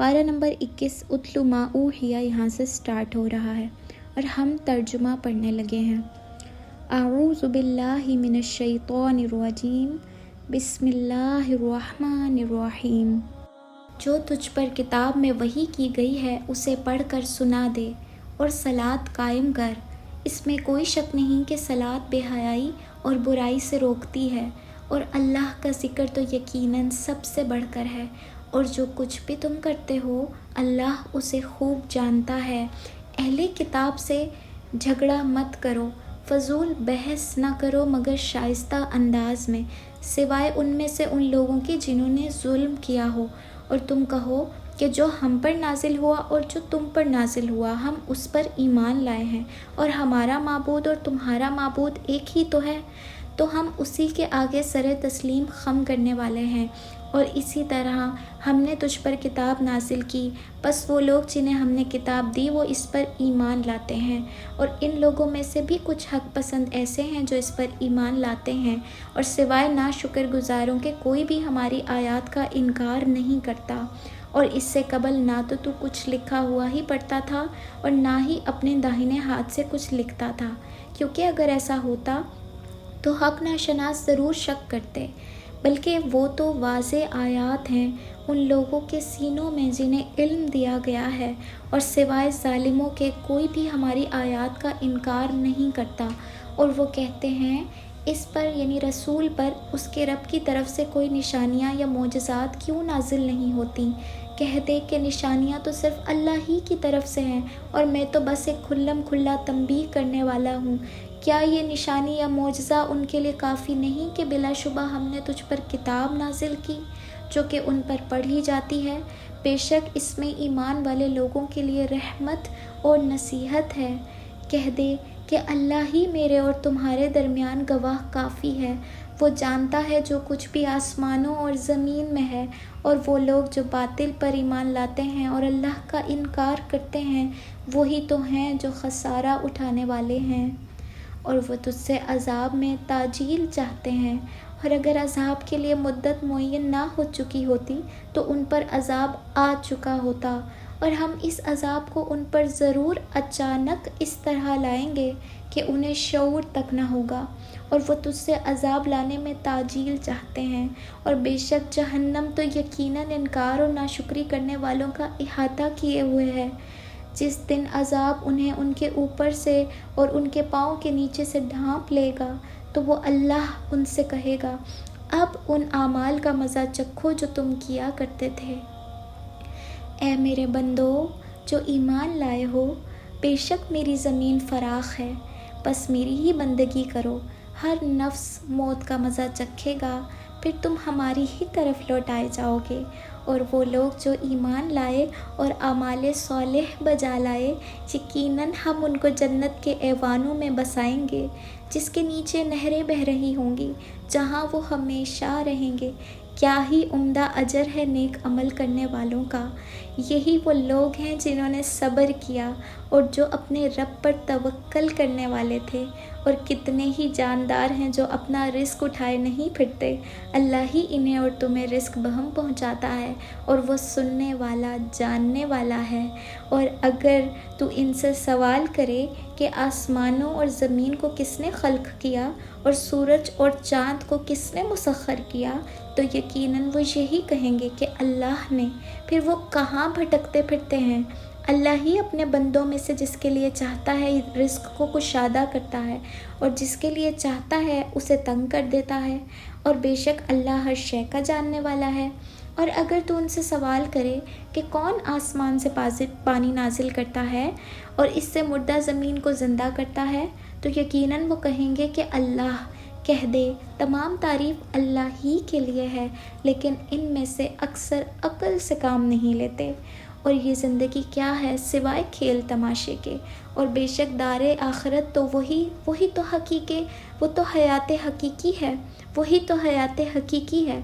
پارہ نمبر 21 اتلو ما اوحیا یہاں سے سٹارٹ ہو رہا ہے اور ہم ترجمہ پڑھنے لگے ہیں۔ اعوذ باللہ من الشیطان الرجیم، بسم اللہ الرحمن الرحیم۔ جو تجھ پر کتاب میں وحی کی گئی ہے اسے پڑھ کر سنا دے اور صلاۃ قائم کر۔ اس میں کوئی شک نہیں کہ صلاۃ بے حیائی اور برائی سے روکتی ہے، اور اللہ کا ذکر تو یقیناً سب سے بڑھ کر ہے، اور جو کچھ بھی تم کرتے ہو اللہ اسے خوب جانتا ہے۔ اہل کتاب سے جھگڑا مت کرو، فضول بحث نہ کرو مگر شائستہ انداز میں، سوائے ان میں سے ان لوگوں کے جنہوں نے ظلم کیا ہو، اور تم کہو کہ جو ہم پر نازل ہوا اور جو تم پر نازل ہوا ہم اس پر ایمان لائے ہیں، اور ہمارا معبود اور تمہارا معبود ایک ہی تو ہے، تو ہم اسی کے آگے سر تسلیم خم کرنے والے ہیں۔ اور اسی طرح ہم نے تجھ پر کتاب نازل کی، بس وہ لوگ جنہیں ہم نے کتاب دی وہ اس پر ایمان لاتے ہیں، اور ان لوگوں میں سے بھی کچھ حق پسند ایسے ہیں جو اس پر ایمان لاتے ہیں، اور سوائے ناشکر گزاروں کے کوئی بھی ہماری آیات کا انکار نہیں کرتا۔ اور اس سے قبل نہ تو کچھ لکھا ہوا ہی پڑھتا تھا اور نہ ہی اپنے داہنے ہاتھ سے کچھ لکھتا تھا، کیونکہ اگر ایسا ہوتا تو حق ناشناس ضرور شک کرتے، بلکہ وہ تو واضح آیات ہیں ان لوگوں کے سینوں میں جنہیں علم دیا گیا ہے، اور سوائے ظالموں کے کوئی بھی ہماری آیات کا انکار نہیں کرتا۔ اور وہ کہتے ہیں اس پر یعنی رسول پر اس کے رب کی طرف سے کوئی نشانیاں یا معجزات کیوں نازل نہیں ہوتی؟ کہہ دے کہ نشانیاں تو صرف اللہ ہی کی طرف سے ہیں، اور میں تو بس ایک کھلم کھلا تنبیہ کرنے والا ہوں۔ کیا یہ نشانی یا معجزہ ان کے لیے کافی نہیں کہ بلا شبہ ہم نے تجھ پر کتاب نازل کی جو کہ ان پر پڑھی جاتی ہے؟ بے شک اس میں ایمان والے لوگوں کے لیے رحمت اور نصیحت ہے۔ کہہ دے کہ اللہ ہی میرے اور تمہارے درمیان گواہ کافی ہے، وہ جانتا ہے جو کچھ بھی آسمانوں اور زمین میں ہے۔ اور وہ لوگ جو باطل پر ایمان لاتے ہیں اور اللہ کا انکار کرتے ہیں وہی تو ہیں جو خسارہ اٹھانے والے ہیں۔ اور وہ تجھ سے عذاب میں تاجیل چاہتے ہیں، اور اگر عذاب کے لیے مدت معین نہ ہو چکی ہوتی تو ان پر عذاب آ چکا ہوتا، اور ہم اس عذاب کو ان پر ضرور اچانک اس طرح لائیں گے کہ انہیں شعور تک نہ ہوگا۔ اور وہ تجھ سے عذاب لانے میں تاجیل چاہتے ہیں، اور بے شک جہنم تو یقیناً انکار اور ناشکری کرنے والوں کا احاطہ کیے ہوئے ہے۔ جس دن عذاب انہیں ان کے اوپر سے اور ان کے پاؤں کے نیچے سے ڈھانپ لے گا تو وہ اللہ ان سے کہے گا اب ان اعمال کا مزہ چکھو جو تم کیا کرتے تھے۔ اے میرے بندو جو ایمان لائے ہو، بے شک میری زمین فراخ ہے، بس میری ہی بندگی کرو۔ ہر نفس موت کا مزہ چکھے گا، پھر تم ہماری ہی طرف لوٹائے جاؤ گے۔ اور وہ لوگ جو ایمان لائے اور اعمال صالح بجا لائے، یقیناً ہم ان کو جنت کے ایوانوں میں بسائیں گے جس کے نیچے نہریں بہہ رہی ہوں گی، جہاں وہ ہمیشہ رہیں گے۔ کیا ہی عمدہ اجر ہے نیک عمل کرنے والوں کا۔ یہی وہ لوگ ہیں جنہوں نے صبر کیا اور جو اپنے رب پر توکل کرنے والے تھے، اور کتنے ہی جاندار ہیں جو اپنا رزق اٹھائے نہیں پھرتے۔ اللہ ہی انہیں اور تمہیں رزق بہم پہنچاتا ہے، اور وہ سننے والا جاننے والا ہے۔ اور اگر تو ان سے سوال کرے کہ آسمانوں اور زمین کو کس نے خلق کیا اور سورج اور چاند کو کس نے مسخر کیا، تو یقیناً وہ یہی کہیں گے کہ اللہ نے۔ پھر وہ کہاں بھٹکتے پھرتے ہیں؟ اللہ ہی اپنے بندوں میں سے جس کے لیے چاہتا ہے رزق کو کشادہ کرتا ہے، اور جس کے لیے چاہتا ہے اسے تنگ کر دیتا ہے، اور بے شک اللہ ہر شے کا جاننے والا ہے۔ اور اگر تو ان سے سوال کرے کہ کون آسمان سے پانی نازل کرتا ہے اور اس سے مردہ زمین کو زندہ کرتا ہے، تو یقیناً وہ کہیں گے کہ اللہ۔ کہہ دے تمام تعریف اللہ ہی کے لیے ہے، لیکن ان میں سے اکثر عقل سے کام نہیں لیتے۔ اور یہ زندگی کیا ہے سوائے کھیل تماشے کے، اور بے شک دار آخرت تو وہی تو حقیقی، وہ تو حیات حقیقی ہے، وہی تو حیات حقیقی ہے۔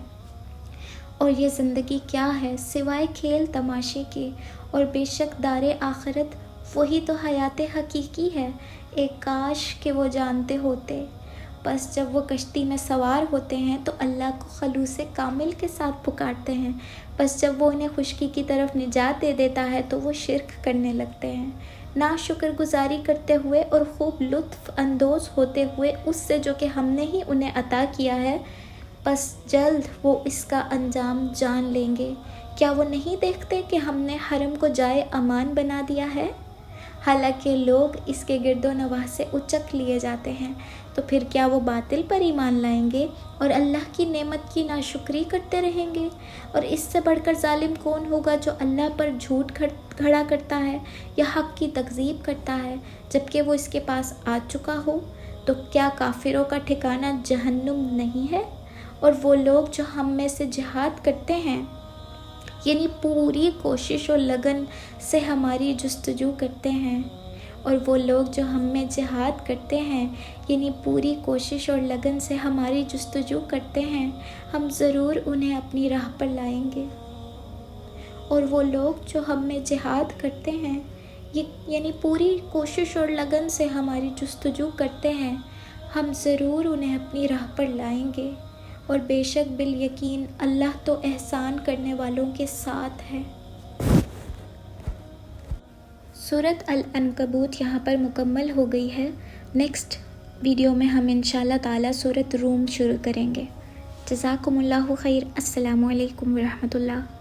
اور یہ زندگی کیا ہے سوائے کھیل تماشے کے، اور بے شک دار آخرت وہی تو حیات حقیقی ہے۔ ایک کاش کہ وہ جانتے ہوتے۔ بس جب وہ کشتی میں سوار ہوتے ہیں تو اللہ کو خلوص کامل کے ساتھ پکارتے ہیں، بس جب وہ انہیں خشکی کی طرف نجات دے دیتا ہے تو وہ شرک کرنے لگتے ہیں، ناشکر گزاری کرتے ہوئے اور خوب لطف اندوز ہوتے ہوئے اس سے جو کہ ہم نے ہی انہیں عطا کیا ہے، بس جلد وہ اس کا انجام جان لیں گے۔ کیا وہ نہیں دیکھتے کہ ہم نے حرم کو جائے امان بنا دیا ہے؟ حالانکہ لوگ اس کے گرد و نواح سے اچک لیے جاتے ہیں، تو پھر کیا وہ باطل پر ایمان لائیں گے اور اللہ کی نعمت کی ناشکری کرتے رہیں گے؟ اور اس سے بڑھ کر ظالم کون ہوگا جو اللہ پر جھوٹ کھڑا کرتا ہے یا حق کی تکذیب کرتا ہے جبکہ وہ اس کے پاس آ چکا ہو؟ تو کیا کافروں کا ٹھکانہ جہنم نہیں ہے؟ اور وہ لوگ جو ہم میں سے جہاد کرتے ہیں، یعنی پوری کوشش اور لگن سے ہماری جستجو کرتے ہیں، اور وہ لوگ جو ہم میں جہاد کرتے ہیں یعنی پوری کوشش اور لگن سے ہماری جستجو کرتے ہیں، ہم ضرور انہیں اپنی راہ پر لائیں گے۔ اور وہ لوگ جو ہم میں جہاد کرتے ہیں یعنی پوری کوشش اور لگن سے ہماری جستجو کرتے ہیں، ہم ضرور انہیں اپنی راہ پر لائیں گے، اور بے شک بالیقین اللہ تو احسان کرنے والوں کے ساتھ ہے۔ سورۃ العنکبوت یہاں پر مکمل ہو گئی ہے۔ نیکسٹ ویڈیو میں ہم انشاءاللہ تعالیٰ سورۃ روم شروع کریں گے۔ جزاکم اللہ خیر۔ السلام علیکم ورحمۃ اللہ۔